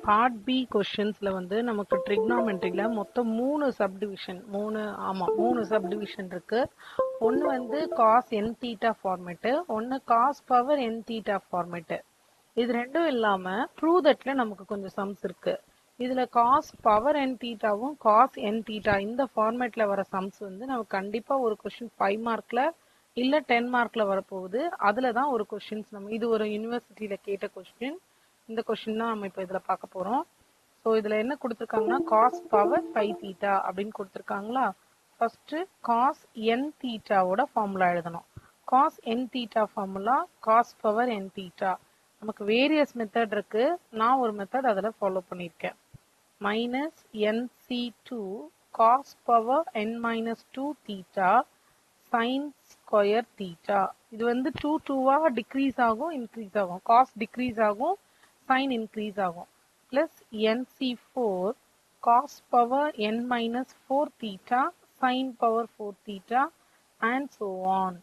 Part B கொஸ்டின்ஸ்ல வந்து நமக்கு ட்ரிக்னாமெட்ரியில மொத்தம் மூணு சப்டிவிஷன் இருக்கு. ஒன்று வந்து காஸ் என் தீட்டா ஃபார்மேட்டு, ஒன்று cos power n theta format. இது ரெண்டும் இல்லாம ப்ரூவ் தட்ல நமக்கு கொஞ்சம் சம்ஸ் இருக்கு. இதுல காஸ் பவர் என் தீட்டாவும் காஸ் என் தீட்டா இந்த ஃபார்மேட்ல வர சம்ஸ் வந்து நமக்கு கண்டிப்பா ஒரு கொஸ்டின் 5 மார்க்ல இல்ல 10 மார்க்ல வரப்போகுது. அதுல தான் ஒரு கொஸ்டின்ஸ் நம்ம இது ஒரு யூனிவர்சிட்டியில கேட்ட கொஸ்டின். இந்த கொஸ்டின் தான் நம்ம இப்போ இதுல பார்க்க போறோம். ஸோ இதுல என்ன கொடுத்துருக்காங்கன்னா காஸ் பவர் 5 தீட்டா அப்படின்னு கொடுத்துருக்காங்களா. ஃபர்ஸ்ட் காஸ் என் தீட்டாவோட ஃபார்முலா எழுதணும். Cos n theta formula cos power n theta. நமக்கு வேரியஸ் மெத்தட் இருக்கு. நான் ஒரு மெத்தட் அதில் ஃபாலோ பண்ணியிருக்கேன். Minus NC2 cos power n minus 2 theta sine square theta. இது வந்து 2 2வா டிக்ரீஸ் ஆகும், இன்க்ரீஸ் ஆகும். காஸ் டிக்ரீஸ் ஆகும், சைன் இன்க்ரீஸ் ஆகும். Plus NC4 cos power n minus 4 theta sine power 4 theta and so on.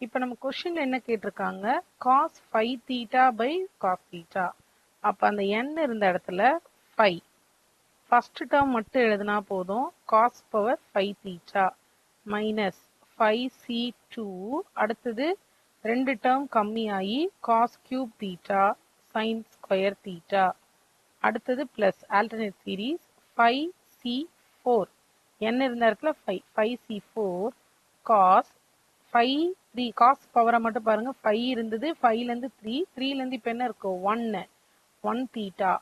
இப்போ நம்ம கொஸ்டின்ல என்ன கேட்டிருக்காங்க, cos 5 theta by cos theta. அப்ப அந்த n இருந்த இடத்துல 5 ஃபர்ஸ்ட் டேர்ம் மட்டும் எழுதினா போதும். Cos power 5 theta minus 5C2, அடுத்தது ரெண்டு டேர்ம் கம்மியாகி cos cube theta sine square theta, அடுத்தது plus alternate series 5C4, n இருந்த இடத்துல 5C4 காஸ் 5 3 காஸ் பவரை மட்டும் பாருங்க. 5 இருந்தது, 5ல இருந்து 3, 3ல இருந்து இப்ப என்ன இருக்கு 1 தீட்டா.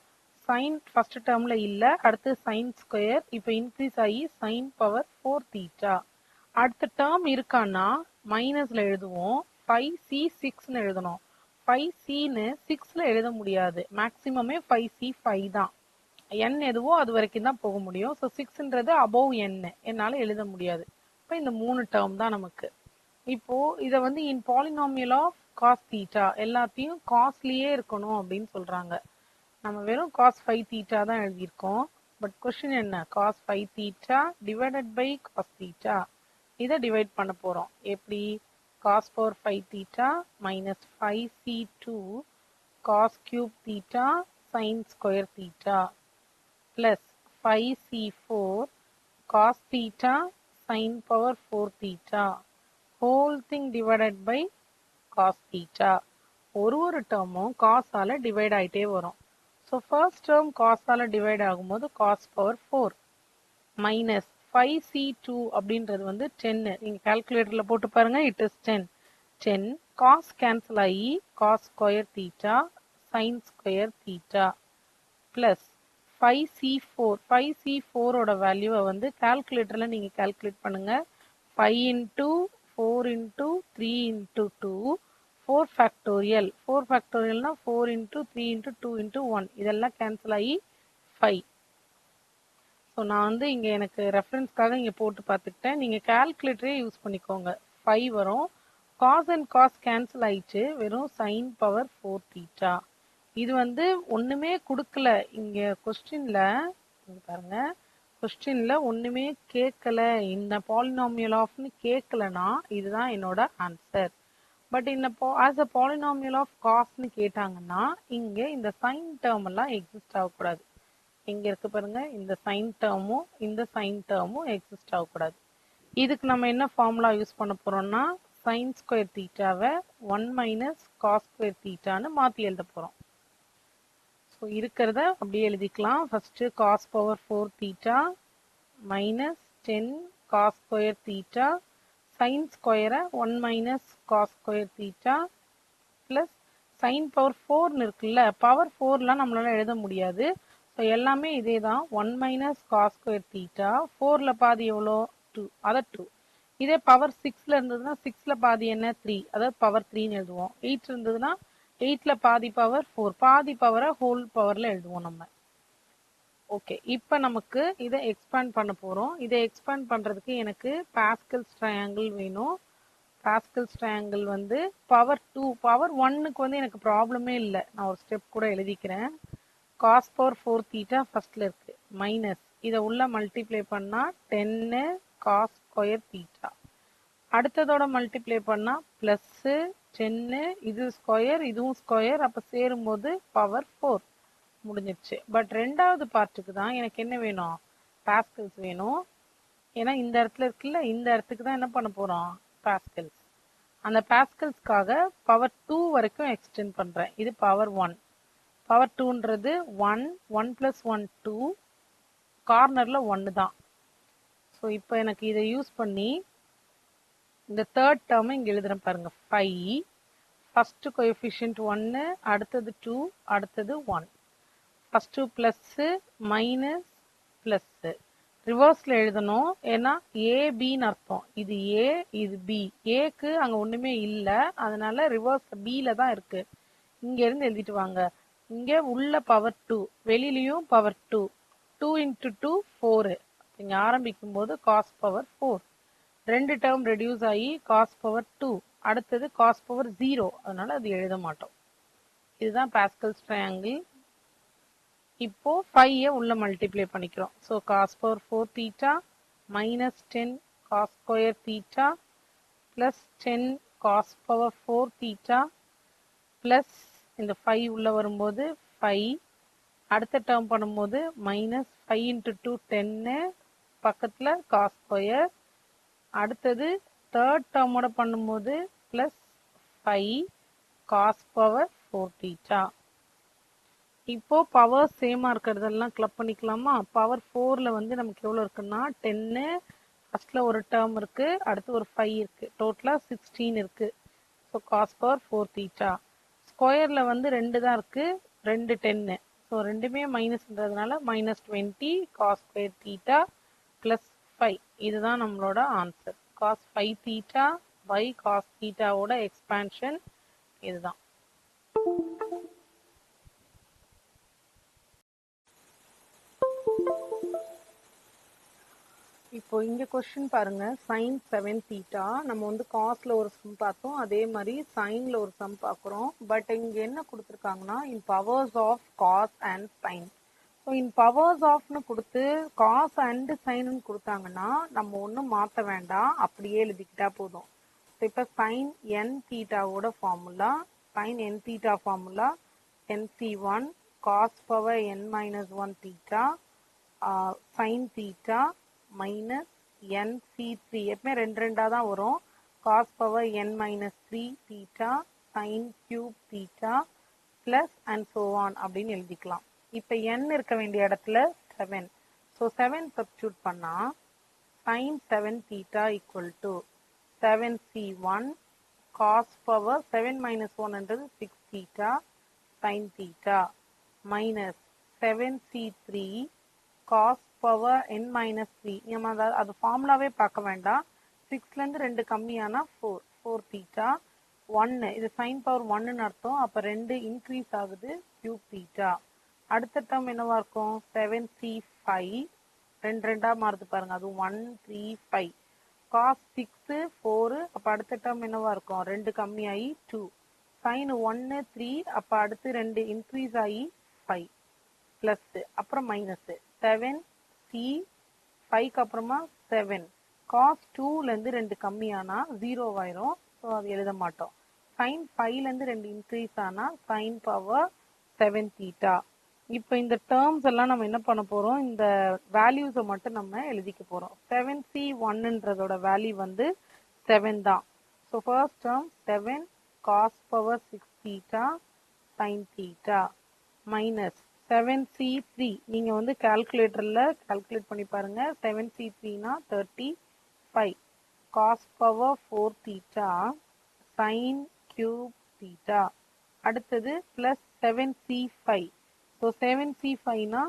சைன் ஃபர்ஸ்ட் டேர்ம்ல இல்ல, அடுத்து சைன் ஸ்கொயர், இப்போ இன்க்ரீஸ் ஆகி சைன் பவர் 4 தீட்டா. அடுத்த டேர்ம் இருக்கான்னா மைனஸ்ல எழுதுவோம். 5C6ன்னு எழுதணும். 5Cன்னு 6ல எழுத முடியாது. மேக்சிமமே 5C5 தான். n எதுவோ அது வரைக்கும் தான் போக முடியும். ஸோ 6ன்றது அபவ் n, என்னால எழுத முடியாது. இப்போ இந்த மூணு டேர்ம் தான் நமக்கு. இப்போ இதை வந்து இன் பாலினாமியல் ஆஃப் காஸ் தீட்டா எல்லாத்தையும் காஸ்ட்லியே இருக்கணும் அப்படின்னு சொல்றாங்க. நம்ம வெறும் காஸ் 5 தீட்டா தான் எழுதியிருக்கோம். பட் கொஸ்டின் என்ன, cos 5 theta divided by cos theta. இதை டிவைட் பண்ண போறோம். எப்படி, cos power 5 theta minus 5C2 cos cube theta sine square theta plus 5C4 cos theta sine power 4 theta whole thing divided by cos theta. ஒரு டேர்மும் காஸால divide ஆயிட்டே வரும். So first term காஸால divide ஆகும்போது cos power 4 minus 5C2 அப்படின்றது வந்து 10. நீங்க கால்குலேட்டர்ல போட்டு பாருங்க. இட் இஸ் 10 காஸ் கேன்சல் ஆகி cos square theta sine square theta plus 5C4 ஓட வேல்யூவை வந்து கால்குலேட்டர்ல நீங்க கால்குலேட் பண்ணுங்க. 5 into 4 into 3 into 2 4 factorial. 4 ஃபேக்டோரியல்னா 4 into 3 into 2 into 1 இதெல்லாம் கேன்சல் ஆகி 5. ஸோ நான் வந்து இங்கே எனக்கு ரெஃபரன்ஸ்க்காக இங்கே போட்டு பார்த்துக்கிட்டேன். நீங்கள் கால்குலேட்டரே யூஸ் பண்ணிக்கோங்க. 5 வரும். காஸ் அண்ட் காஸ் கேன்சல் ஆயிடுச்சு, வெறும் சைன் பவர் 4 தீட்டா. இது வந்து ஒன்றுமே கொடுக்கல இங்கே கொஸ்டின்ல. பாருங்க, கொஸ்டின்ல ஒண்ணுமே கேட்கல, இந்த பாலினாமியல் ஆஃப்னு கேட்கலனா இதுதான் என்னோட ஆன்சர். பட் இந்த ஆஸ் அ பாலினாமியல் ஆஃப் காஸ்ட்னு கேட்டாங்கன்னா இங்க இந்த சைன் டேர்ம் எல்லாம் எக்ஸிஸ்ட் ஆகக்கூடாது. இங்க இருக்கு பாருங்க, இந்த சைன் டேர்மும் இந்த சைன் டேர்மும் எக்ஸிஸ்ட் ஆகக்கூடாது. இதுக்கு நம்ம என்ன ஃபார்முலா யூஸ் பண்ண போறோம்னா சைன் ஸ்கொயர் தீட்டாவை 1 மைனஸ் காஸ் ஸ்கொயர் தீட்டான்னு மாத்தி எழுத போறோம். ஸோ இருக்கிறத அப்படியே எழுதிக்கலாம். First cos power 4 theta minus 10 cos square theta sine ஸ்கொயரை 1 minus cos square theta plus sine power 4ன்னு இருக்குல்ல, பவர் 4லாம் நம்மளால எழுத முடியாது. ஸோ எல்லாமே இதே தான். 1 மைனஸ் காஸ் ஸ்கொயர் தீட்டா 4ல பாதி எவ்வளோ 2, அதை 2. இதே பவர் 6ல இருந்ததுன்னா 6ல பாதி என்ன 3, அதாவது பவர் 3ன்னு எழுதுவோம். 8 இருந்ததுன்னா 8ல பாதி பவர் 4, பாதி பவரை ஹோல் பவர்ல எழுதுவோம் நம்ம. ஓகே, இப்போ நமக்கு இதை எக்ஸ்பேண்ட் பண்ண போறோம். இதை எக்ஸ்பேண்ட் பண்றதுக்கு எனக்கு பாஸ்கல்ஸ் ட்ரையாங்கிள் வேணும். பாஸ்கல்ஸ் ட்ரையாங்கிள் வந்து பவர் 2 பவர் 1க்கு வந்து எனக்கு ப்ராப்ளமே இல்லை. நான் ஒரு ஸ்டெப் கூட எழுதிக்கிறேன். காஸ் பவர் 4 தீட்டா ஃபர்ஸ்ட்ல இருக்கு மைனஸ் இதை உள்ள மல்டிப்ளை பண்ணா 10 காஸ் ஸ்கொயர் தீட்டா. அடுத்ததோட மல்டிப்ளை பண்ணா பிளஸ் 10, இது ஸ்கொயர் இதுவும் ஸ்கொயர், அப்ப சேரும்போது பவர் 4 முடிஞ்சிருச்சு. பட் ரெண்டாவது பார்ட்டுக்கு தான் எனக்கு என்ன வேணும், பாஸ்கல்ஸ் வேணும். ஏன்னா இந்த இடத்துல இருக்குல்ல, இந்த இடத்துக்கு தான் என்ன பண்ண போறோம், பாஸ்கல்ஸ். அந்த பாஸ்கல்ஸ்க்காக பவர் 2 வரைக்கும் எக்ஸ்டெண்ட் பண்றேன். இது பவர் 1. பவர் 2ன்றது 1, 1 + 1 2, கார்னர்ல 1 தான். ஸோ இப்போ எனக்கு இதை யூஸ் பண்ணி இந்த தேர்ட் டேர்ம் இங்க எழுதுறேன் பாருங்க. 5, ஃபர்ஸ்ட் கோஎஃபிஷியன்ட் 1, அடுத்தது 2, அடுத்தது 1. ஃபர்ஸ்ட் பிளஸ் மைனஸ் பிளஸ் ரிவர்ஸ்ல எழுதணும். ஏன்னா ஏபின்னு அர்த்தம். இது ஏ, இது பி. ஏக்கு அங்க ஒண்ணுமே இல்ல, அதனால ரிவர்ஸ் பில தான் இருக்கு. இங்க இருந்து எழுதிட்டு வாங்க. இங்க உள்ள பவர் 2, வெளியிலயும் பவர் 2. 2 × 2 4. இங்க ஆரம்பிக்கும் போது cos பவர் 4. ரெண்டு டேர்ம் ரெடியூஸ் ஆகி cos பவர் 2. அடுத்தது cos பவர் 0, அதனால அது எழுத மாட்டோம். இதுதான் பாஸ்கல்ஸ் ட்ரையாங்கிள். இப்போ 5 உள்ள மல்டிப்ளை பண்ணிக்கிறோம். So cos power 4 theta minus 10 cos square theta plus 10 cos power 4 theta plus இந்த 5 உள்ள வரும்போது 5. அடுத்த டேர்ம் பண்ணும்போது மைனஸ் 5 × 2 10, பக்கத்துல cos ஸ்கொயர். அடுத்தது தேர்ட் டேர்மோட பண்ணும்போது பிளஸ் 5 cos பவர் 4 தீட்டா. இப்போ பவர் சேமா இருக்கிறதெல்லாம் கிளப் பண்ணிக்கலாமா? பவர் 4ல வந்து நமக்கு எவ்வளவு இருக்குன்னா 10, ஃபர்ஸ்ட்ல ஒரு டேர்ம் இருக்கு, அடுத்து ஒரு 5 இருக்கு, டோட்டலா 16 இருக்கு. So cos power 4 theta. ஸ்கொயர்ல வந்து 2 தான் இருக்கு, 2 10. ஸோ ரெண்டுமே மைனஸ்ன்றதுனால minus 20 cos square theta plus 5. இதுதான் நம்மளோட answer. cos 5 theta by cos தீட்டாவோட எக்ஸ்பான்ஷன் இதுதான். இப்போ இங்க கொஸ்டின் பாருங்க. sin 7 தீட்டா நம்ம வந்து காஸ்ல ஒரு சம் பார்த்தோம், அதே மாதிரி சைன்ல ஒரு சம் பார்க்குறோம். பட் இங்க என்ன கொடுத்துருக்காங்கன்னா in powers of cos and sine. So in powers ஆஃப்னு கொடுத்து காஸ் அண்ட் சைன்னு கொடுத்தாங்கன்னா நம்ம ஒன்றும் மாற்ற வேண்டாம், அப்படியே எழுதிக்கிட்டா போதும். இப்போ சைன் n தீட்டாவோட formula, sine n theta formula nc1 cos power n - 1 theta sine theta minus nc3. எப்பவுமே ரெண்டு ரெண்டா தான் வரும். Cos power n - 3 theta sine cube theta plus and so on அப்படின்னு எழுதிக்கலாம். இப்ப n இருக்க வேண்டிய இடத்துல 7. ஸோ 7 சப்ஸ்டியூட் பண்ணா sine 7 theta equal to 7c1 cos power 7 - 1ன்றது 6 theta sine theta minus 7c3 cos power n - 3. நம்ம அது ஃபார்முலாவே பார்க்க வேண்டாம். 6ல இருந்து 2 கம்மியானா 4 தீட்டா 1. இது சைன் பவர் 1ன்னு அர்த்தம். அப்ப 2 இன்க்ரீஸ் ஆகுது, கியூப் தீட்டா. அடுத்த டேர்ம் என்னவா இருக்கும், 7c5. ரெண்டு ரெண்டா மாறுது பாருங்க, அது 1 3 5. காஸ் 6 4. அப்ப அடுத்த டேர்ம் என்னவா இருக்கும், 2 கம்மியாகி 2. சைன் 1 3. அப்ப அடுத்து 2 இன்க்ரீஸ் ஆகி 5 பிளஸ் அப்புறம் மைனஸ் 7c 5க்கு அப்புறமா 7. காஸ் 2ல இருந்து 2 கம்மியானா 0 ஆயிரும். ஸோ அது எழுத மாட்டோம். சைன் 5ல இருந்து 2 இன்க்ரீஸ் ஆனா சைன் பவர் 7 தீட்டா. இப்போ இந்த டேர்ம்ஸ் எல்லாம் நம்ம என்ன பண்ண போறோம், இந்த வேல்யூஸை மட்டும் நம்ம எழுதிக்க போறோம். 7c1ன்றதோட வேல்யூ வந்து 7 தான். So first term 7 cos power 6 theta sine theta minus 7c3. நீங்க வந்து கால்குலேட்டர்ல கால்குலேட் பண்ணி பாருங்க. 7c3னா 35 cos power 4 theta sine cube theta. அடுத்தது பிளஸ் 7c5. ஸோ 7c5னா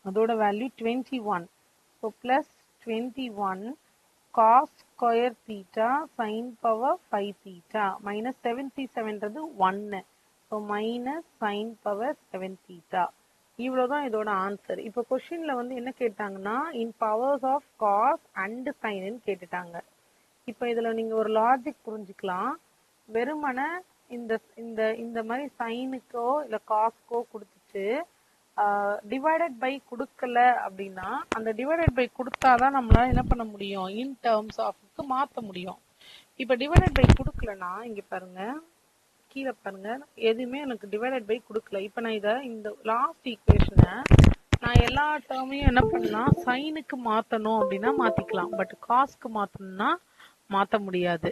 அதோட value 21. So plus 21 cos square theta sine power 5 theta minus 7c7ன்றது 1. So minus sine power 7 theta. இவ்வளோதான் இதோட ஆன்சர். இப்போ கொஸ்டின்ல வந்து என்ன கேட்டாங்கன்னா in powers of cos and சைன்னு கேட்டுட்டாங்க. இப்போ இதுல நீங்க ஒரு லாஜிக் புரிஞ்சுக்கலாம். வெறுமனை இந்த இந்த இந்த மாதிரி சைனுக்கோ இல்ல காஸ்க்கோ கொடுத்துட்டு டிவைடட் பை கொடுக்கல அப்படின்னா, அந்த டிவைடட் பை கொடுத்தாதான் நம்மளால என்ன பண்ண முடியும், இன் டேர்ம்ஸ் ஆஃப்க்கு மாற்ற முடியும். இப்போ டிவைடட் பை கொடுக்கலன்னா இங்க பாருங்க, கீழே பாருங்க, எதுவுமே எனக்கு டிவைடட் பை கொடுக்கல. இப்போ நான் இதை இந்த லாஸ்ட் ஈக்குவேஷனை நான் எல்லா டேர்மையும் என்ன பண்ணலாம், சைனுக்கு மாற்றணும் அப்படின்னா மாற்றிக்கலாம். பட் காஸ்க்கு மாற்றணும்னா மாற்ற முடியாது.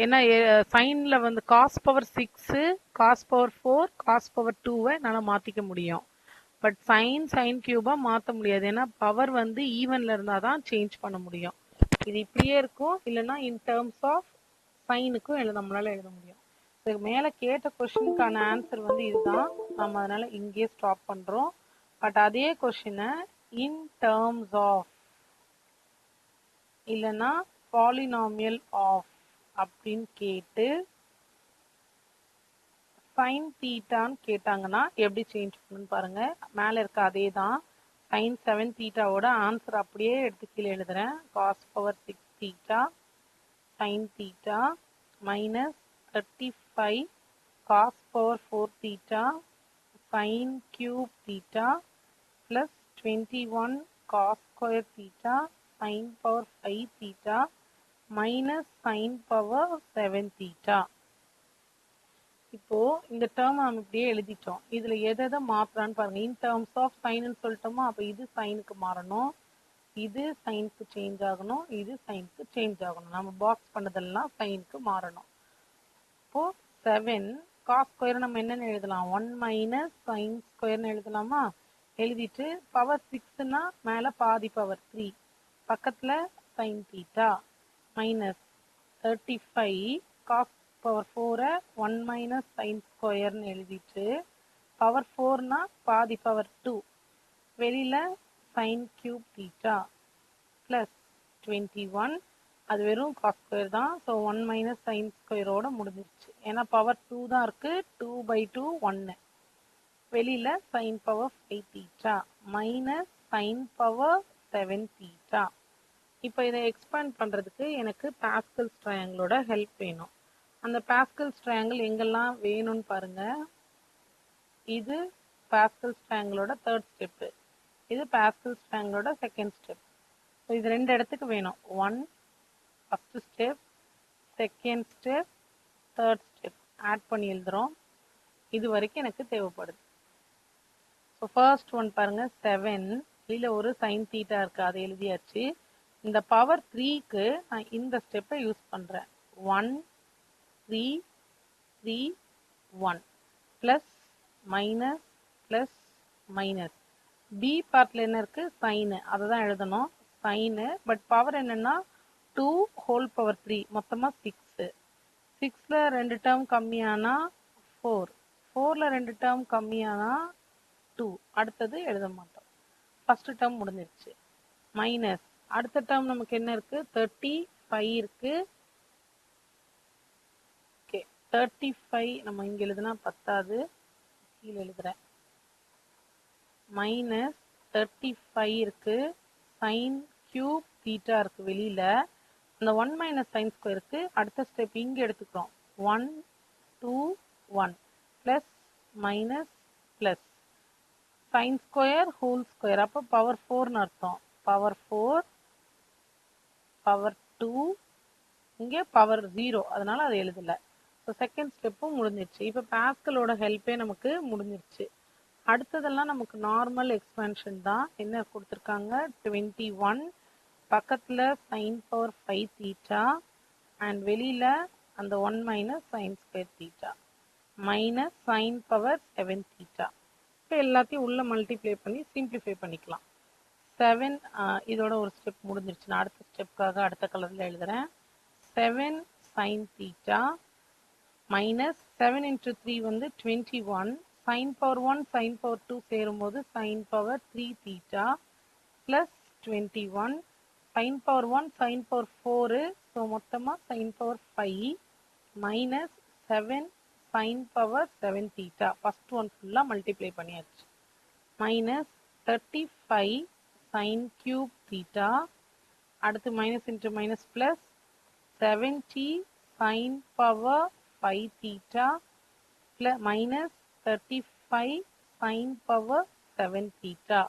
ஏன்னா சைன்ல வந்து cos power 6, cos power 4, cos power 2வை என்னால் மாற்றிக்க முடியும். பட் சைன் கியூபா மாற்ற முடியாது. ஏன்னா பவர் வந்து ஈவன்ல இருந்தால் தான் சேஞ்ச் பண்ண முடியும். இது இப்படியே இருக்கும், இல்லைன்னா இன் டேர்ம்ஸ் ஆஃப் சைனுக்கும் நம்மளால எழுத முடியும். இதுக்கு மேலே கேட்ட கொஸ்டினுக்கான ஆன்சர் வந்து இதுதான். நம்ம அதனால இங்கேயே ஸ்டாப் பண்ணுறோம். பட் அதே கொஸ்டினை இன் டேர்ம்ஸ் ஆஃப் இல்லைன்னா பாலினாமியல் ஆஃப் அப்படின்னு கேட்டு சைன் தீட்டான்னு கேட்டாங்கன்னா எப்படி சேஞ்ச் பண்ணணும்னு பாருங்க. மேலே இருக்க அதே தான் சைன் 7 தீட்டாவோட ஆன்சர் அப்படியே எடுத்து கீழே எழுதுறேன். Cos power 6 theta sine theta minus 35 cos power 4 theta sine cube theta plus 21 cos square theta sine power 5 theta minus sine power 7 theta. இப்போ இந்த டேர்ம் நம்ம இப்படியே எழுதிட்டோம். இதுல எதை மாத்துறான்னு பாருங்க. இன் டேர்ம்ஸ் ஆஃப் சைன்னு சொல்லிட்டோமா, அப்ப இது சைனுக்கு மாறணும், இது சைனுக்கு சேஞ்ச் ஆகணும், இது சைனுக்கு சேஞ்ச் ஆகணும். நம்ம பாக்ஸ் பண்ணதெல்லாம் சைனுக்கு மாறணும். இப்போ 7 காஸ் ஸ்கொயர் நம்ம என்னன்னு எழுதலாம், 1 மைனஸ் சைன் ஸ்கொயர்னு எழுதலாமா. எழுதிட்டு பவர் 6னா மேல பாதி பவர் 3, பக்கத்துல sine theta minus 35 cos power 4 1 minus sine ஸ்கொயர்னு எழுதிட்டு பவர் 4னா பாதி பவர் 2, வெளியில சைன் கியூப் தீட்டா பிளஸ் 21, அது வெறும் காஸ் ஸ்கொயர் தான். ஸோ 1 மைனஸ் சைன் ஸ்கொயரோட முடிஞ்சிருச்சு. ஏன்னா பவர் 2 தான் இருக்கு. 2/2 1, வெளியில sine power 5 theta minus sine power 7 theta. இப்போ இதை எக்ஸ்பேண்ட் பண்றதுக்கு எனக்கு பாஸ்கல்ஸ் ட்ரையாங்கிளோட ஹெல்ப் வேணும். அந்த பாஸ்கல்ஸ் ட்ரையாங்கிள் எங்கெல்லாம் வேணும்னு பாருங்க. இது பாஸ்கல்ஸ் ட்ரையாங்கிளோட தேர்ட் ஸ்டெப்பு, இது பாஸ்கல்ஸ் ட்ரையாங்கிளோட செகண்ட் ஸ்டெப். ஸோ இது ரெண்டு இடத்துக்கு வேணும். 1 first step, second step, third step add பண்ணி எழுதுறோம். இது வரைக்கும் எனக்கு தேவைப்படுது. ஸோ ஃபர்ஸ்ட் ஒன் பாருங்க 7, இதில் ஒரு சைன் தீட்டா இருக்கு, அதை எழுதியாச்சு. இந்த பவர் 3க்கு நான் இந்த ஸ்டெப்பை யூஸ் பண்றேன். 1 3 3 1 plus minus plus minus. B பார்ட்ல என்ன இருக்கு, சைனு, அதை தான் எழுதணும் சைனு. பட் பவர் என்னன்னா 2 ஹோல் பவர் 3, மொத்தமா 6. 6ல 2 டேர்ம் கம்மியானா 4, 4ல 2 டேர்ம் கம்மியானா 2. அடுத்தது எழுத மாட்டோம், ஃபர்ஸ்ட் டேர்ம் முடிஞ்சிருச்சு. மைனஸ் அடுத்த டேர்ம் நமக்கு என்ன இருக்கு, 35 இருக்கு. ஓகே 35 நம்ம இங்க எழுதுனா பத்தாது, கீழே எழுதுறேன். மைனஸ் 35 இருக்கு, சைன் கியூப் தீட்டா இருக்கு வெளியில. அந்த 1 மைனஸ் சைன் ஸ்கொயருக்கு அடுத்த ஸ்டெப் இங்க எடுத்துக்கிறோம். 1 2 1 plus minus plus sine square whole square, அப்போ பவர் 4ன்னு அர்த்தம். பவர் 4 பவர் 2, இங்கே பவர் 0, அதனால அதை எழுதல. ஸோ செகண்ட் ஸ்டெப்பும் முடிஞ்சிருச்சு. இப்போ பாஸ்கலோட ஹெல்ப்பே நமக்கு முடிஞ்சிருச்சு. அடுத்ததெல்லாம் நமக்கு நார்மல் எக்ஸ்பேன்ஷன் தான். என்ன கொடுத்துருக்காங்க, 21, பக்கத்துல சைன் பவர் 5 தீட்டா அண்ட் வெளியில அந்த 1 minus sine square theta minus sine power 7 theta. இப்போ எல்லாத்தையும் உள்ள மல்டிப்ளை பண்ணி சிம்பிளிஃபை பண்ணிக்கலாம். 7 இதோட ஒரு ஸ்டெப் முடிஞ்சிருச்சு. நான் அடுத்த ஸ்டெப்புக்காக அடுத்த கலர்ல எழுதுறேன். 7 சைன் தீட்டா மைனஸ் 7 இன்ட்டு 3 வந்து 21, சைன் பவர் 1 சைன் பவர் 2 சேரும்போது sine power 3 theta plus 21 sine power 1 sine power 4, so மொத்தமாக sine power 5 minus 7 sine power 7 theta. First one ஃபுல்லாக மல்டிப்ளை பண்ணியாச்சு. மைனஸ் 35 சைன் கியூப் தீட்டா, அடுத்து minus into minus plus 70 sine power 5 theta minus 35 sine power 7 theta.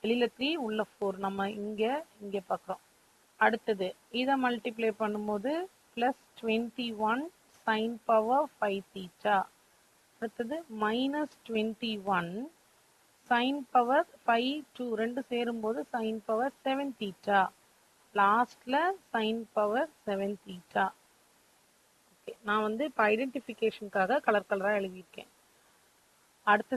வெளியில 3 உள்ள 4, நம்ம இங்க பார்க்குறோம். அடுத்தது இதை மல்டிப்ளை பண்ணும்போது பிளஸ் 21 sin power 5 theta. அடுத்தது minus 21 sin power 5 2 ரெண்டு சேரும்போது sin power 7 theta. லாஸ்ட்ல sin power 7 theta. ஓகே, நான் வந்து இப்போ ஐடென்டிஃபிகேஷனுக்காக கலரா எழுதியிருக்கேன். அடுத்த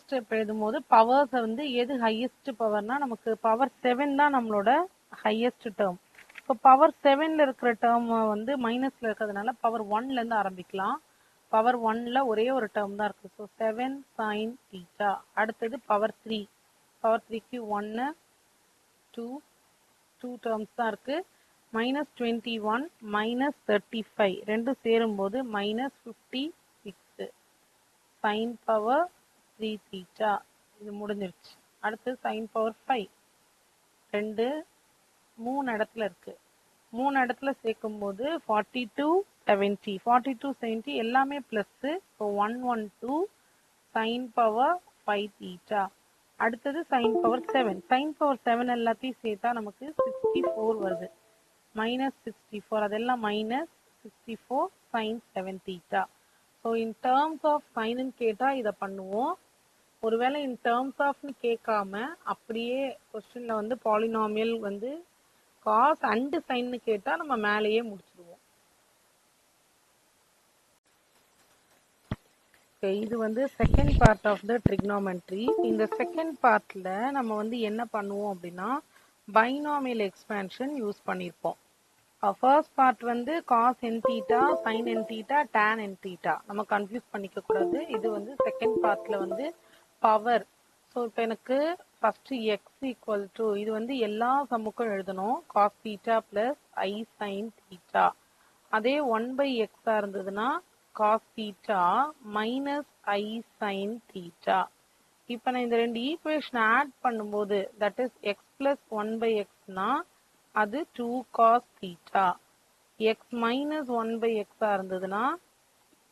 ஸ்டெப் எழுதும்போது பவர்ஸ் வந்து எது ஹையஸ்ட் பவர்னா நமக்கு பவர் 7 தான் நம்மளோட ஹையஸ்ட் டேர்ம். இப்போ பவர் 7ல இருக்கிற டேர்ம் வந்து மைனஸ்ல இருக்கிறதுனால பவர் 1ல இருந்து ஆரம்பிக்கலாம். பவர் 1ல ஒரே ஒரு டேர்ம் தான் இருக்கு. So 7 sin theta. அடுத்தது பவர் 3. பவர் 3க்கு 1 2 டேர்ம்ஸ் தான் இருக்கு. மைனஸ் 21 மைனஸ் 35 ரெண்டும் சேரும்போது மைனஸ் 56 sin power 3 theta. இது முடிஞ்சிருச்சு. அடுத்து sin power 5 ரெண்டு 3 இடத்துல இருக்கு. 3 இடத்துல சேர்க்கும் போது 42 70 எல்லாமே பிளஸ். இப்போ 112 sin power 5 theta. அடுத்தது sin power 7 எல்லாத்தையும் சேர்த்தா நமக்கு 64 வருது. மைனஸ் 64 அதெல்லாம் minus 64 sin 7 theta. So in terms of சைனுன்னு கேட்டால் இதை பண்ணுவோம். ஒருவேளை இன் டேர்ம்ஸ் ஆஃப்னு கேட்காம அப்படியே கொஸ்டின்ல வந்து பாலினாமியல் வந்து காஸ் அண்ட் சைன்னு கேட்டால் நம்ம மேலேயே முடிச்சிடுவோம். இது வந்து second part of the trigonometry. இந்த செகண்ட் பார்ட்ல நம்ம வந்து என்ன பண்ணுவோம் அப்படின்னா பைனாமியல் எக்ஸ்பான்ஷன் யூஸ் பண்ணியிருப்போம். ஃபர்ஸ்ட் பார்ட் வந்து cos n theta sine n theta tan n theta நம்ம கன்ஃபியூஸ் பண்ணிக்க கூடாது. இது வந்து செகண்ட் பார்ட்ல வந்து பவர். ஸோ இப்போ எனக்கு ஃபர்ஸ்ட் எக்ஸ் ஈக்குவல் டு இது வந்து எல்லா சம்முக்கும் எழுதணும். Cos theta plus i sine theta. அதே 1/x இருந்ததுன்னா cos theta minus i sine theta. இப்போ நான் இந்த ரெண்டு ஈக்குவேஷன் ஆட் பண்ணும்போது தட் இஸ் எக்ஸ் பிளஸ் 1/xனா அது 2 cos theta. x minus 1/x இருந்ததுன்னா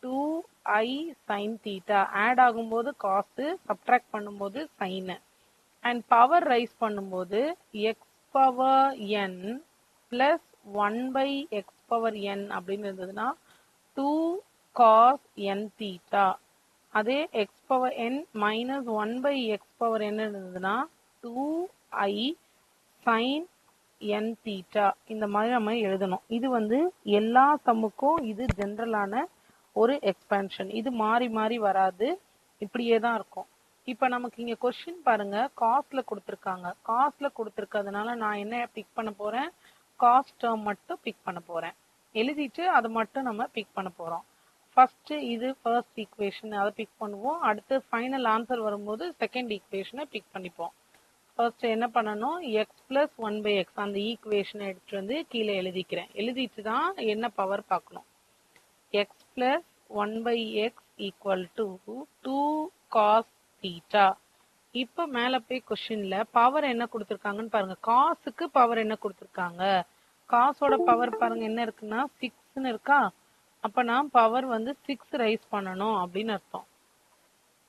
2i sin theta. ஆட் ஆகும்போது cos, சப்ட்ராக்ட் பண்ணும்போது sin. அண்ட் பவர் ரைஸ் பண்ணும்போது x power n plus 1/x power n அப்படின்னு இருந்ததுன்னா 2 cos n theta. அதே x power n minus 1/x power n இருந்ததுன்னா 2i sin n theta. இந்த மாதிரி நம்ம எழுதணும். இது வந்து எல்லா சம்முக்கும் இது ஜெனரலான ஒரு எக்ஸ்பான்ஷன். இது மாறி மாறி வராது, இப்படியே தான் இருக்கும். இப்போ நமக்கு இங்க கொஸ்டின் பாருங்க, காஸ்ட்ல கொடுத்துருக்காங்க. காஸ்ட்ல கொடுத்துருக்கிறதுனால நான் என்ன பிக் பண்ண போறேன், காஸ்ட் டேர்ம் மட்டும் பிக் பண்ண போறேன். எழுதிட்டு அதை மட்டும் நம்ம பிக் பண்ண போறோம். ஃபர்ஸ்ட் இது ஃபர்ஸ்ட் ஈக்குவேஷன், அதை பிக் பண்ணுவோம். அடுத்து ஃபைனல் ஆன்சர் வரும்போது செகண்ட் ஈக்குவேஷனை பிக் பண்ணிப்போம். ஃபர்ஸ்ட் என்ன பண்ணணும், எக்ஸ் பிளஸ் 1/x அந்த ஈக்குவேஷனை எடுத்துட்டு வந்து கீழே எழுதிக்கிறேன். எழுதிட்டு தான் என்ன பவர் பார்க்கணும். X plus 1/x equal to 2 cos theta. இப்போ மேலே போய் கொஸ்டின்ல பவர் என்ன கொடுத்துருக்காங்கன்னு பாருங்க. காசுக்கு பவர் என்ன கொடுத்துருக்காங்க, காசோட பவர் பாருங்க என்ன இருக்குன்னா 6ன்னு இருக்கா. அப்ப நான் பவர் வந்து 6 ரைஸ் பண்ணணும் அப்படின்னு அர்த்தம்.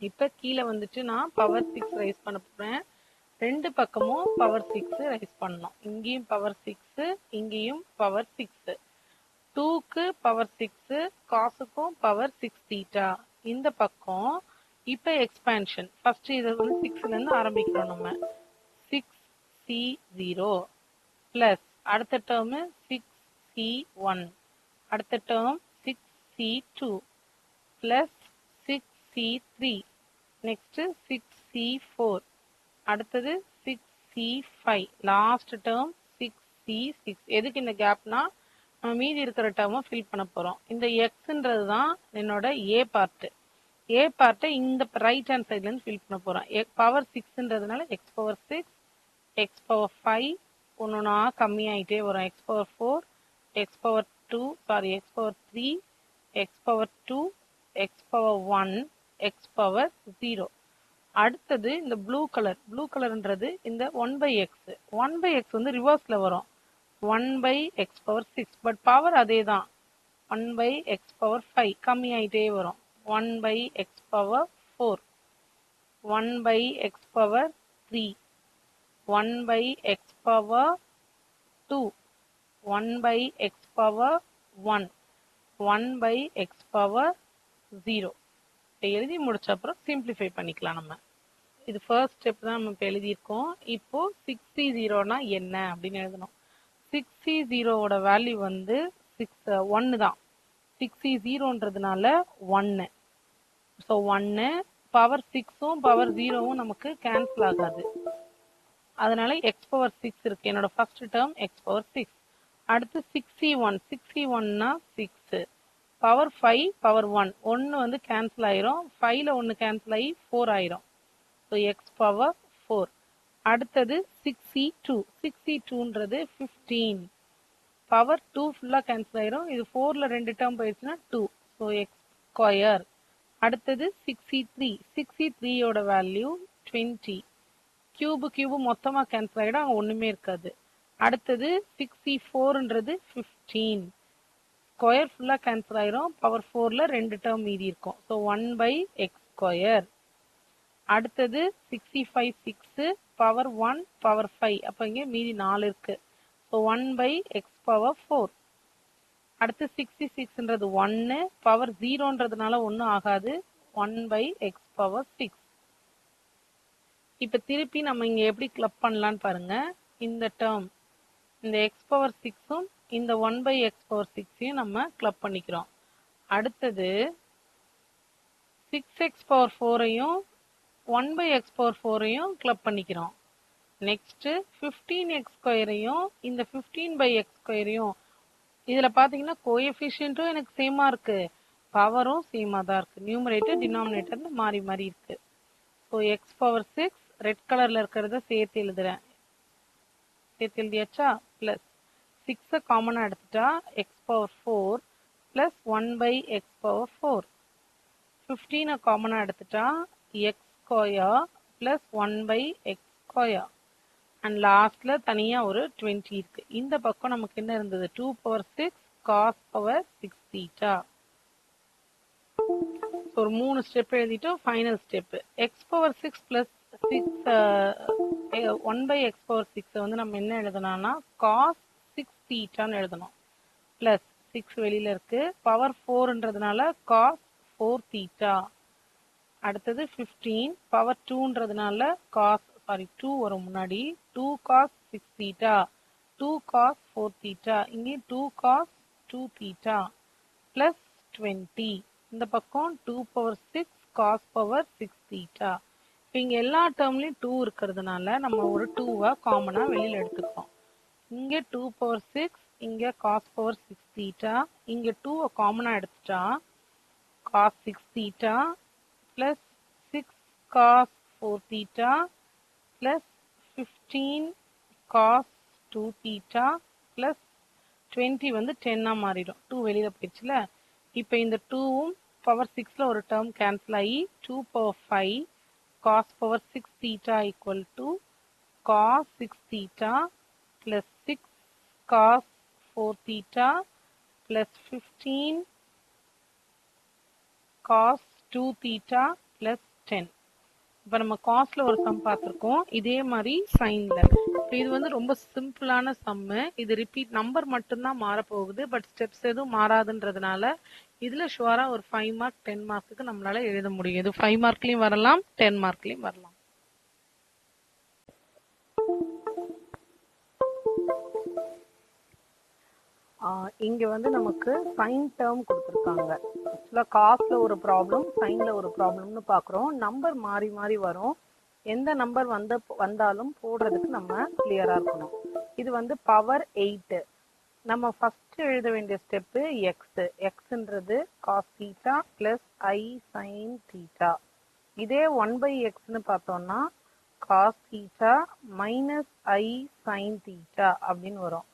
இப்ப கீழே வந்துட்டு நான் பவர் 6 ரைஸ் பண்ண போறேன். ரெண்டு பக்கமும் பவர் 6 ரைஸ் பண்ணணும். இங்கேயும் பவர் 6, இங்கேயும் பவர் 6. 2க்கு பவர் 6, காசுக்கும் பவர் 6 தீட்டா. இந்த பக்கம் இப்ப எக்ஸ்பான்ஷன். ஃபர்ஸ்ட் இதை வந்து 6ல இருந்து ஆரம்பிக்கிறோம் நம்ம. 6c0 பிளஸ் அடுத்த டேர்ம் 6c1, அடுத்த term 6c2 plus 6c3, next 6c4, அடுத்தது 6c5, லாஸ்ட் டேர்ம் 6c6. எதுக்கு இந்த கேப்னா நம்ம மீதி இருக்கிற டேர்மை ஃபில் பண்ண போறோம். இந்த எக்ஸ்ன்றது தான் என்னோட ஏ பார்ட். ஏ பார்ட்டை இந்த ரைட் ஹேண்ட் சைட்ல இருந்து ஃபில் பண்ண போறோம். பவர் 6ன்றதுனால எக்ஸ் பவர் 6, எக்ஸ் பவர் 5 ஒன்னொன்னா கம்மி ஆயிட்டே வரும். X power 4, x power 2, sorry x power 3, x power 2, x power 1, x power 0. அடுத்தது இந்த ப்ளூ கலர்ன்றது இந்த 1/x. 1/x வந்து ரிவர்ஸ்ல வரும். 1/x பவர் 6, பட் பவர் அதே தான். 1/x பவர் 5 கம்மி ஆயிட்டே வரும். 1/x power 4, 1/x power 3, 1/x power 2, 1/x power 1. 1 by x power 0. எழுதி முடிச்ச அப்புறம் சிம்பிளிஃபை பண்ணிக்கலாம் நம்ம. இது ஃபர்ஸ்ட் ஸ்டெப் தான் நம்ம இப்போ எழுதியிருக்கோம். இப்போ 6c0னா என்ன அப்படின்னு எழுதணும். 6c0வோட வேல்யூ வந்து 1 தான். 6c0ன்றதுனால 1. ஸோ 1 பவர் 6ம் பவர் 0வும் நமக்கு கேன்சல் ஆகாது. அதனால எக்ஸ் பவர் 6 இருக்கு. என்னோட ஃபர்ஸ்ட் டேர்ம் எக்ஸ் பவர் 6. அடுத்து 6c1னா 6 பவர் 5 பவர் 1. 1 வந்து கேன்சல் ஆயிரும். 5ல 1 கேன்சல் ஆகி 4 ஆயிரும். So X power 4. அடுத்தது 6c2. 6c2ன்றது 15 பவர் 2 ஃபுல்லாக கேன்சல் ஆயிரும். இது 4ல 2 டேர்ம் போயிடுச்சுன்னா 2. So X square. அடுத்தது 6c3. 6c3யோட வேல்யூ 20. கியூபு மொத்தமாக கேன்சல் ஆகிடும், அங்கே ஒன்றுமே இருக்காது. அடுத்தது 6c4ன்றது 15 ஸ்கொயர் ஃபுல்லாக கேன்சல் ஆயிரும். பவர் 4ல 2 டேர்ம் மீதி இருக்கும். So 1 by X square. அடுத்தது 6c5 6 பவர் 1 பவர் 5. அப்போ இங்கே மீதி 4 இருக்கு. So 1 by x power 4. அடுத்து 66ன்றது 1 பவர் 0ன்றதுனால ஒன்றும் ஆகாது. 1 by எக்ஸ் பவர் 6. இப்போ திருப்பி நம்ம இங்கே எப்படி கிளப் பண்ணலான்னு பாருங்க. இந்த டேர்ம் இந்த எக்ஸ் பவர் 6ம் இந்த 1 by எக்ஸ் பவர் 6ஐயும் நம்ம கிளப் பண்ணிக்கிறோம். அடுத்தது 6x பவர் 4ஐயும் 1 by எக்ஸ் பவர் 4ஐயும் கிளப் பண்ணிக்கிறோம். நெக்ஸ்ட் 15x ஸ்கொயரையும் இந்த 15 by எக்ஸ் ஸ்கொயரையும், இதில் பார்த்தீங்கன்னா கோஎஃபிஷியன்ட்டும் எனக்கு சேமா இருக்கு, பவரும் சேமா தான் இருக்கு. நியூமரேட்டர் டினாமினேட்டர்னு மாறி மாறி இருக்கு. ஸோ எக்ஸ் பவர் 6 ரெட் கலர்ல இருக்கிறத சேர்த்து எழுதுறேன். சேர்த்து எழுதியாச்சா? பிளஸ் 6 காமனா எடுத்துட்டா X power 4 plus 1 by x power 4. 15 காமனா எடுத்துட்டா X square plus 1 by X square. And லாஸ்ட்ல தனியா ஒரு 20 இருக்கு. இந்த பக்கம் நமக்கு என்ன இருந்தது? 2 பவர் 6 காஸ் பவர் 6 தீட்டா. ஒரு 3 ஸ்டெப் எழுதிட்டோம். Final step x power 6 plus 1 by x power 6 வந்து நம்ம என்ன எழுதணும்னா காஸ் 6 தீட்டான்னு எழுதணும். பிளஸ் 6 வெளியில இருக்கு, பவர் 4ன்றதுனால காஸ் 4 தீட்டா. அடுத்தது 15 பவர் 2ன்றதுனால காஸ் 2 வரும் முன்னாடி, 2 காஸ் 6 தீட்டா 2 காஸ் 4 தீட்டா. இங்கே 2 காஸ் 2 தீட்டா பிளஸ் 20. இந்த பக்கம் 2 பவர் 6 காஸ் பவர் 6 தீட்டா. இப்போ இங்கே எல்லா டேர்ம்லையும் 2 இருக்கிறதுனால நம்ம ஒரு 2வை காமனாக வெளியில் எடுத்துக்கிறோம். இங்கே 2 பவர் 6, இங்கே காஸ் பவர் 6 தீட்டா. இங்கே 2வை காமனாக எடுத்துட்டா cos 6 theta plus 6 cos 4 theta plus 15 cos 2 theta plus 20 வந்து 10ஆ மாறிடும். 2 வெளியில் போயிடுச்சுல. இப்போ இந்த 2வும் பவர் 6ல ஒரு டேர்ம் கேன்சல் ஆகி 2 power 5 cos power 6 theta equal to cos 6 theta plus 6 cos 4 theta plus 15 cos 2 theta plus 10. இப்போ நம்ம காஸ்ட்ல ஒரு சம் பார்த்துருக்கோம், இதே மாதிரி சைன்ல. இது வந்து ரொம்ப சிம்பிளான சம்மு. இது ரிப்பீட் நம்பர் மட்டும்தான் மாறப்போகுது, பட் ஸ்டெப்ஸ் எதுவும் மாறாதுன்றதுனால இதுல ஷுவரா ஒரு 5 மார்க் 10 மார்க்குக்கு நம்மளால எழுத முடியும். இது 5 மார்க்லயும் வரலாம், 10 மார்க்லயும் வரலாம். இங்க வந்து நமக்கு சைன் டேர்ம் கொடுத்துருக்காங்க. ஆக்சுவலா காஸ்ட்ல ஒரு ப்ராப்ளம், சைன்ல ஒரு ப்ராப்ளம்னு பாக்குறோம். நம்பர் மாறி மாறி வரும். எந்த நம்பர் வந்தாலும் போடுறதுக்கு நம்ம கிளியரா இருக்கணும். இது வந்து பவர் 8. நம்ம ஃபர்ஸ்ட் எழுத வேண்டிய ஸ்டெப்பு எக்ஸ். எக்ஸ்ன்றது cos theta plus i sine theta. இதே 1 by எக்ஸ்ன்னு பார்த்தோம்னா cos theta minus i sine theta அப்படின்னு வரும்.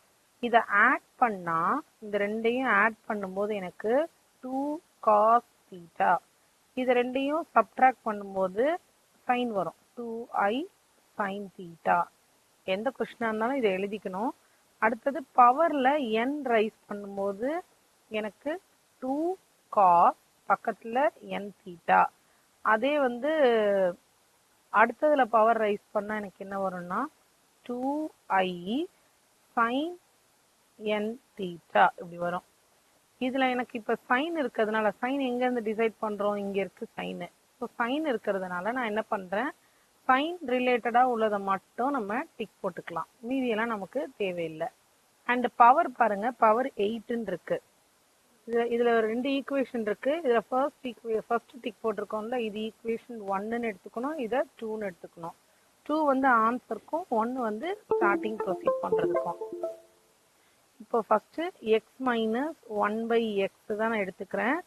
இதை ஆட் பண்ணா, இந்த ரெண்டையும் ஆட் பண்ணும்போது எனக்கு 2 காஸ் தீட்டா. இது ரெண்டையும் சப்ட்ராக்ட் பண்ணும்போது சைன் வரும், 2i சைன் தீட்டா. எந்த கொஸ்டினா இருந்தாலும் இதை எழுதிக்கணும். அடுத்தது பவர்ல n ரைஸ் பண்ணும்போது எனக்கு 2 காஸ் பக்கத்துல n தீட்டா. அதே வந்து அடுத்ததுல பவர் ரைஸ் பண்ணா எனக்கு என்ன வரும்னா 2i சைன் n தீட்டா இப்படி வரும். இதுல எனக்கு இப்ப சைன் இருக்கிறதுனால சைன் எங்க இருந்து டிசைட் பண்றோம், இங்க இருக்கு சைன். ஸோ சைன் இருக்கிறதுனால நான் என்ன பண்றேன், சைன் ரிலேட்டடா உள்ளதை மட்டும் நம்ம டிக் போட்டுக்கலாம், மீதியெல்லாம் நமக்கு தேவையில்லை. அண்ட் பவர் பாருங்க, பவர் 8ன்னு இருக்கு. இதுல ரெண்டு ஈக்குவேஷன் இருக்கு. இதுல ஃபர்ஸ்ட் டிக் போட்டிருக்கோம்ல, இது ஈக்குவேஷன் 1ன்னு எடுத்துக்கணும், இதை 2ன்னு எடுத்துக்கணும். 2 வந்து ஆன்சருக்கும், 1 வந்து ஸ்டார்டிங் ப்ரொசீட் பண்றதுக்கும். இப்போ ஃபர்ஸ்ட் எக்ஸ் மைனஸ் 1/x தான் நான் எடுத்துக்கிறேன்,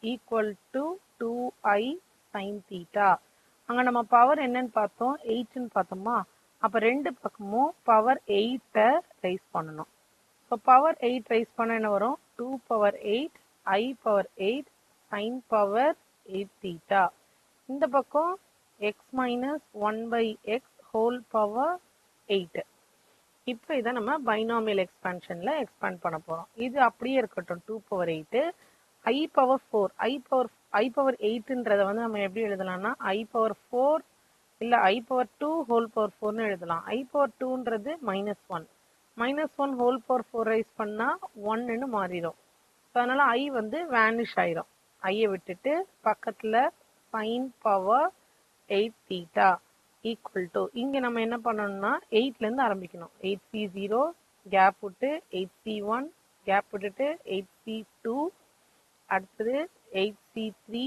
equal to 2i sin theta. அங்க நம்ம பவர் என்னன்னு பார்த்தோம், 8ன்னு பார்த்தோமா. அப்ப ரெண்டு பக்கமும் பவர் 8 ரைஸ் பண்ணணும். இப்போ பவர் 8 ரைஸ் பண்ண என்ன வரும், 2 power 8 i power 8 sin power 8 theta. இந்த பக்கம் x minus 1/x whole power 8. இப்போ இதை நம்ம பைனாமியல் எக்ஸ்பான்ஷன்ல எக்ஸ்பாண்ட் பண்ண போறோம். இது அப்படியே இருக்கட்டும், 2 power 8 i power 4 i power 8ன்றதை வந்து நம்ம எப்படி எழுதலாம்னா i பவர் 4 இல்ல i பவர் 2 ஹோல் பவர் 4ன்னு எழுதலாம். i பவர் 2ன்றது -1 ஹோல் பவர் 4 ரைஸ் பண்ணா 1ன்னு மாறிடும். அதனால i வந்து வேனிஷ் ஆயிரும். ஐயை விட்டுட்டு பக்கத்துல sin power 8 theta equal to, இங்க நம்ம என்ன பண்ணணும்னா 8ல இருந்து ஆரம்பிக்கணும். 8c0 கேப் விட்டு 8c1 கேப் விட்டுட்டு 8c2, அடுத்தது 8c3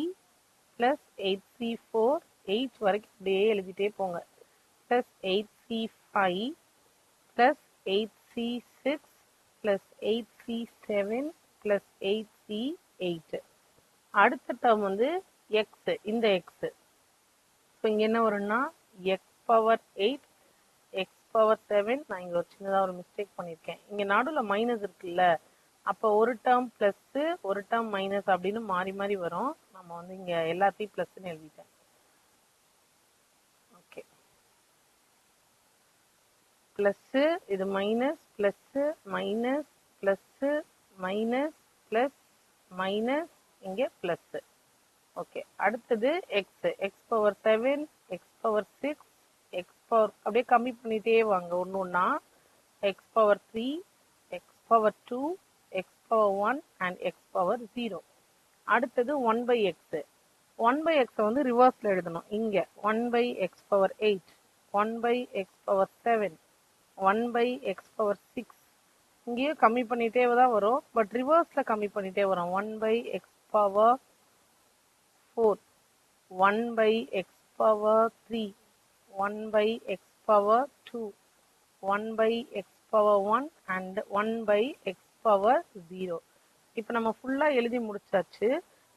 பிளஸ் 8c4, 8 வரைக்கும் அப்படியே எழுதிட்டே போங்க, plus 8c5 plus 8c6 plus 8c7 plus 8c8. அடுத்த டேர்ம் வந்து எக்ஸ், இந்த எக்ஸ். இப்போ இங்க என்ன வரும்னா x பவர் 8 x பவர் 7. நான் இங்க ஒரு சின்னதா ஒரு மிஸ்டேக் பண்ணிருக்கேன், இங்க நடுவில் மைனஸ் இருக்குல்ல, அப்போ ஒரு டேர்ம் பிளஸ் ஒரு டேர்ம் மைனஸ் அப்படின்னு மாறி மாறி வரும். நம்ம வந்து இங்க எல்லாத்தையும் பிளஸ்ன்னு எழுதிட்டேன். ஓகே, பிளஸ் இது minus plus minus plus minus plus minus, இங்க பிளஸ். ஓகே, அடுத்தது X, X power 7 X power 6 x power, அப்படியே கம்மி பண்ணிட்டே வாங்க ஒன்று ஒன்றா. X power 3 x power 2 x power 1 and X power 0. அடுத்தது 1/x. 1/x வந்து ரிவர்ஸ்ல எழுதணும். இங்க 1/x power 8 1/x power 7 1/x power 6. இங்கேயும் கம்மி பண்ணிட்டே தான் வரும், பட் ரிவர்ஸ்ல கம்மி பண்ணிட்டே வரும். 1/x power 4 1/x power 3 1/x power 2 1/x power 1 and 1/x power 0. இப்போ நம்ம ஃபுல்லா எழுதி முடிச்சாச்சு.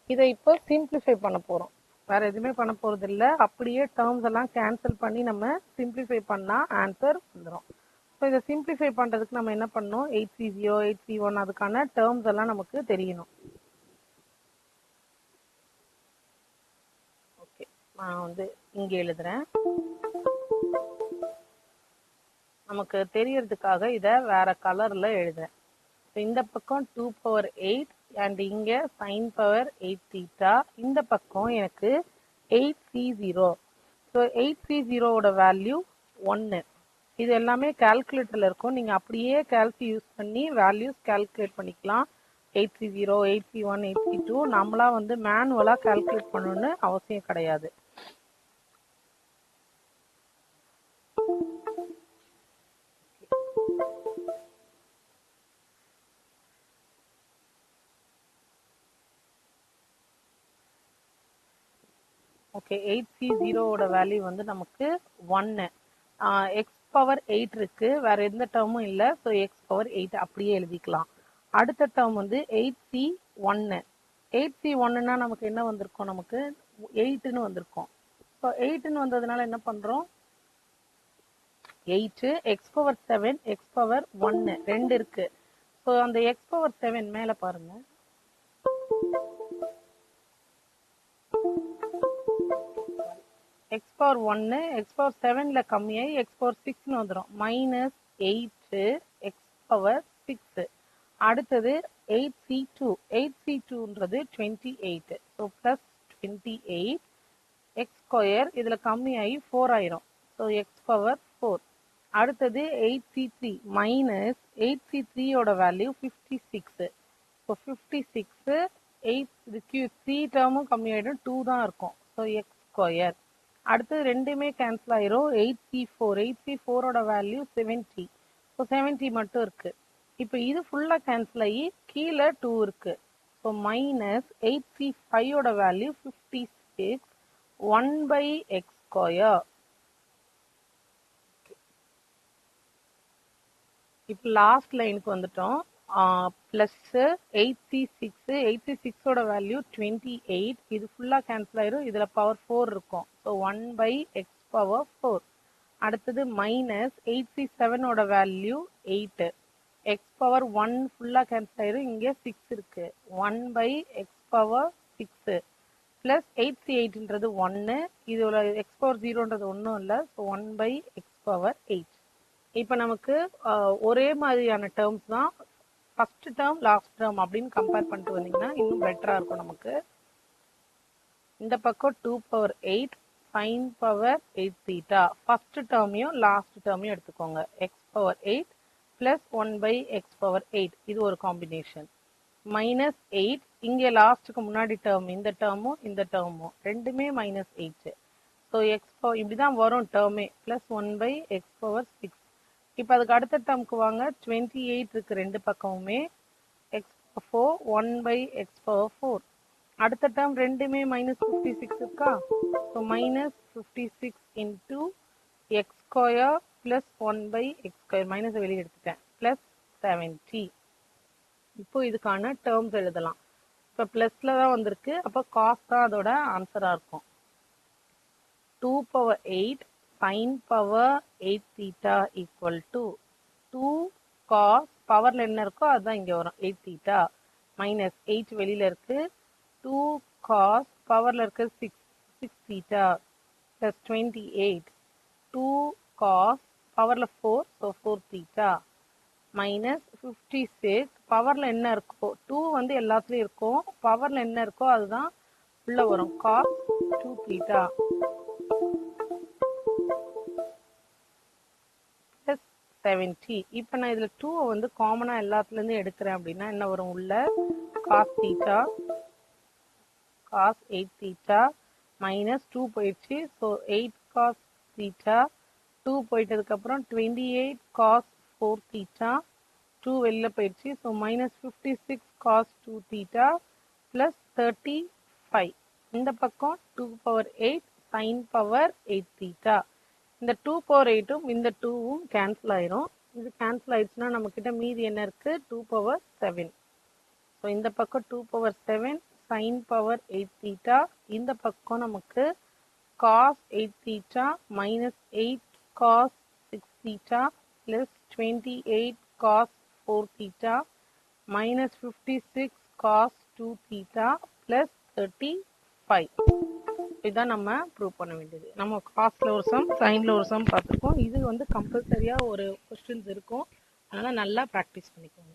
இதை இப்போ சிம்பிளிஃபை பண்ண போறோம். வேற எதுவுமே பண்ண போறது இல்ல, அப்படியே டேர்ம்ஸ் எல்லாம் கேன்சல் பண்ணி நம்ம சிம்பிளிஃபை பண்ணா ஆன்சர் வந்துடும். ஸோ இதை சிம்பிளிஃபை பண்றதுக்கு நம்ம என்ன பண்ணணும், 8c0 8c1 அதுக்கான டேர்ம்ஸ் எல்லாம் நமக்கு தெரியணும். ஓகே, நான் வந்து இங்க எழுதுறேன், நமக்கு தெரியறதுக்காக இதை வேற கலர்ல எழுதுறேன். இந்த பக்கம் 2 பவர் 8 அண்ட் இங்க sin பவர் 8 தீட்டா. இந்த பக்கம் எனக்கு 8c0. So 8c0 value 1. இது எல்லாமே கால்குலேட்டர்ல இருக்கும், நீங்க அப்படியே கால்சி யூஸ் பண்ணி வேல்யூஸ் கால்குலேட் பண்ணிக்கலாம். 8c0 8c1 8c2 நம்மளா வந்து மேனுவலா கால்குலேட் பண்ணணும்னு அவசியம் கிடையாது. ஓகே, 8c0 வேல்யூ வந்து நமக்கு 1. எக்ஸ் பவர் 8 இருக்கு, வேற எந்த டேர்மும் இல்ல, ஸோ எக்ஸ் பவர் 8 அப்படியே எழுதிக்கலாம். அடுத்த டேர்ம் வந்து 8c1. 8c1னா நமக்கு என்ன வந்திருக்கும், நமக்கு 8ன்னு வந்திருக்கும். ஸோ 8ன்னு வந்ததுனால என்ன பண்றோம், 8 எக்ஸ் பவர் 7 எக்ஸ் பவர் 1 ரெண்டு இருக்கு. ஸோ அந்த எக்ஸ் பவர் 7 மேல பாருங்க, x பவர் 1 x பவர் 7ல கம்மியாகி x பவர் 6ன்னு வந்துடும். -8 x பவர் 6. அடுத்தது 8c2. 8c2ன்றது 28. ஸோ பிளஸ் 28 x ஸ்கொயர், இதுல கம்மியாகி 4 ஆயிரும். So x power 4. அடுத்தது 8c3 -8c3 வேல்யூ 56. ஸோ 56 8 இது த்ரீ டேர்மும் கம்மியாயிடும் 2 தான் இருக்கும். So X square. அடுத்தது ரெண்டுமே கேன்சல் ஆயிரும். 8c4 ஓட வேல்யூ 70. ஸோ 70 மட்டும் இருக்கு. இப்போ இது ஃபுல்லா கேன்சல் ஆகி கீழே 2 இருக்கு. ஸோ மைனஸ் 8c5 ஓட வேல்யூ 56 1/x ஸ்கொயர். இப்போ லாஸ்ட் லைனுக்கு வந்துட்டோம். பிளஸ் 8c6 ஓட வேல்யூ 28. இது ஃபுல்லா கேன்சல் ஆயிரும். இதுல பவர் 4 இருக்கும். So 1/x power 4. அடுத்தது மைனஸ் 8c7 ஓட வேல்யூ 8. எக்ஸ் பவர் 1 ஃபுல்லா கேன்சல் ஆயிரும். இங்கே 6 இருக்கு. 1/x power 6 plus 8c8ன்றது 1. இதோட எக்ஸ் பவர் 0ன்றது ஒன்றும் இல்லை. So 1/x power 8. இப்போ நமக்கு ஒரே மாதிரியான டேர்ம்ஸ் தான். ஃபர்ஸ்ட் டேர்ம் லாஸ்ட் டேர்ம் அப்படின்னு கம்பேர் பண்ணிட்டு வந்தீங்கன்னா இன்னும் பெட்டரா இருக்கும் நமக்கு. இந்த பக்கம் 2/8 sin பவர் 8 தீட்டா. ஃபர்ஸ்ட் டேர்மையும் லாஸ்ட் டேர்மையும் எடுத்துக்கோங்க. X power 8 plus 1/x power 8. இது ஒரு காம்பினேஷன். மைனஸ் 8 இங்கே லாஸ்ட்டுக்கு முன்னாடி டேர்ம் இந்த டேர்மும் ரெண்டுமே மைனஸ் 8. ஸோ எக்ஸ் பவர் இப்படிதான் வரும் டேர்மே. Plus 1/x power 6. இப்போ அதுக்கு அடுத்த டேர்முக்கு வாங்க. 28 இருக்கு ரெண்டு பக்கமுமே. X power 4 1/x power 4. அடுத்த டேர்ம் ரெண்டுமே மைனஸ் 56 இருக்கா. So minus 56 into X square plus 1/x square. Minus வெளியே எடுத்துட்டேன். பிளஸ் 70. இப்போ இதுக்கான டேர்ம்ஸ் எழுதலாம். இப்போ பிளஸ்ல தான் வந்திருக்கு. அப்போ காஸ் தான் அதோட ஆன்சரா இருக்கும். 2/8 sin power 8 theta equal to 2 cos பவர்ல என்ன இருக்கோ அதுதான் இங்க வரும் 8 theta minus 8 வெளியில இருக்கு. 2 cos பவர்ல இருக்கு 6 theta plus 28. 2 cos பவர்ல 4 so 4 theta minus 56 பவர்ல என்ன இருக்கோ 2 வந்து எல்லாத்துலயும் இருக்கும். பவர்ல என்ன இருக்கோ அதுதான் உள்ள வரும். cos 2 theta 70. இப்போ நான் இதுல 2 வந்து காமனா எல்லாத்துல இருந்து எடுக்கிறேன் அப்படின்னா என்ன வரும் உள்ள cos theta cos 8 theta minus 2 போயிடுச்சு. ஸோ 8 cos theta 2 போயிட்டதுக்கு அப்புறம் 28 cos 4 theta 2 வெளில போயிடுச்சு. So minus 56 cos 2 theta plus 35. இந்த பக்கம் 2/8 sin power 8 theta. இந்த 2/8 இந்த 2ம் கேன்சல் ஆயிரும். இது கேன்சல் ஆயிடுச்சுன்னா நம்ம கிட்ட மீதி என்ன இருக்கு 2/7. ஸோ இந்த பக்கம் 2/7 sin power 8 theta. இந்த பக்கம் நமக்கு cos 8 theta minus 8 cos 6 theta plus 28 cos 4 theta minus 56 cos 2 theta plus 35. இதான் நம்ம ப்ரூவ் பண்ண வேண்டியது. நம்ம காஸ்ட்ல ஒரு சம் சைன்ல ஒரு சம் பார்த்துருக்கோம். இது வந்து கம்பல்சரியா ஒரு கொஸ்டின்ஸ் இருக்கும். அதனால நல்லா ப்ராக்டிஸ் பண்ணிக்கோங்க.